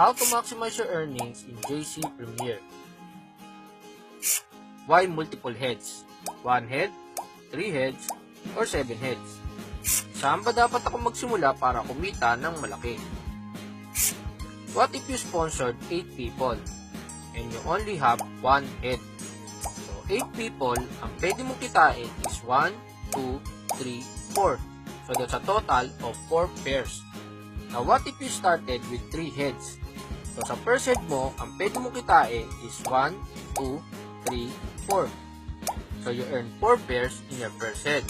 How to maximize your earnings in JC Premier. Why multiple heads? 1 head, 3 heads, or 7 heads? Saan ba dapat ako magsimula para kumita ng malaki? What if you sponsored 8 people and you only have 1 head? So 8 people, ang pwede mong kitain is 1, 2, 3, 4. So that's a total of 4 pairs. Now what if you started with 3 heads? So sa first head mo, ang pwede mong kitain is 1, 2, 3, 4. So you earn 4 pairs in your first head.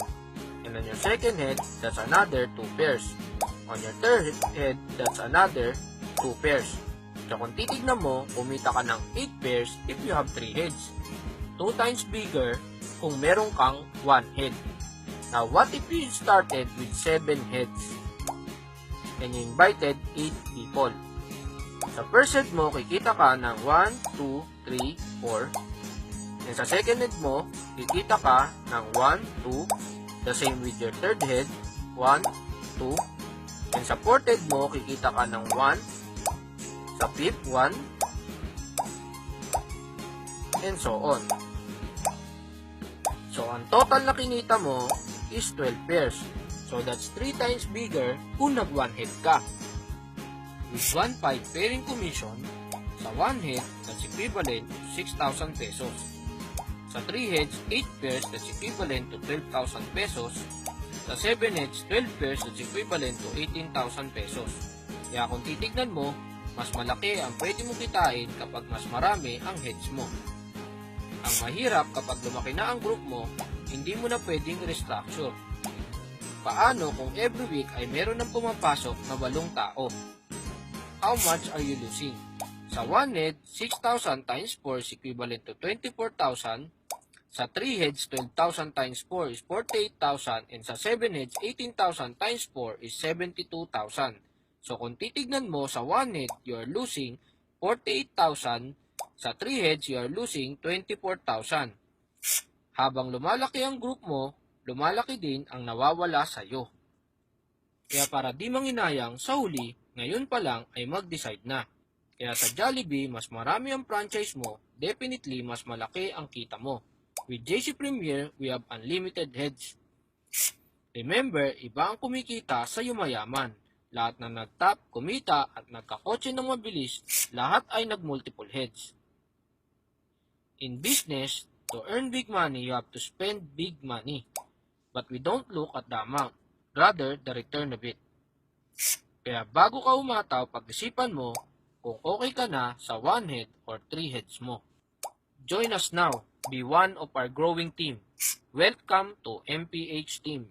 And on your second head, that's another 2 pairs. On your third head, that's another 2 pairs. So kung titignan mo, kumita ka ng 8 pairs if you have 3 heads. 2 times bigger kung meron kang 1 head. Now what if you started with 7 heads and you invited 8 people? Sa first head mo, kikita ka ng 1, 2, 3, 4. And sa second head mo, kikita ka ng 1, 2. The same with your third head, 1, 2. And sa fourth head mo, kikita ka ng 1. Sa fifth, 1. And so on. So ang total na kinita mo is 12 pairs. So that's 3 times bigger kung nag 1 head ka. With 1/5 pairing commission, sa 1 head, that's equivalent to 6,000 pesos. Sa 3 heads, 8 pairs, that's equivalent to 12,000 pesos. Sa 7 heads, 12 pairs, that's equivalent to 18,000 pesos. Kaya kung titignan mo, mas malaki ang pwede mo kitain kapag mas marami ang heads mo. Ang mahirap kapag lumaki na ang group mo, hindi mo na pwedeng restructure. Paano kung every week ay meron ng pumapasok na 8 tao? How much are you losing? Sa 1 head, 6,000 times 4 is equivalent to 24,000. Sa 3 heads, 12,000 times 4 is 48,000. And sa 7 heads, 18,000 times 4 is 72,000. So kung titignan mo, sa 1 head, you are losing 48,000. Sa 3 heads, you are losing 24,000. Habang lumalaki ang group mo, lumalaki din ang nawawala sa iyo. Kaya para di manginayang, sa huli, ngayon pa lang ay mag-decide na. Kaya sa Jollibee, mas marami ang franchise mo, definitely mas malaki ang kita mo. With JC Premier, we have unlimited heads. Remember, iba ang kumikita sa yumayaman. Lahat na nag-top, kumita at nagkakotse ng mabilis, lahat ay nag-multiple heads. In business, to earn big money, you have to spend big money. But we don't look at the amount, rather the return of it. Kaya bago ka umataw, pag-isipan mo kung okay ka na sa 1 head or 3 heads mo. Join us now. Be one of our growing team. Welcome to MPH Team.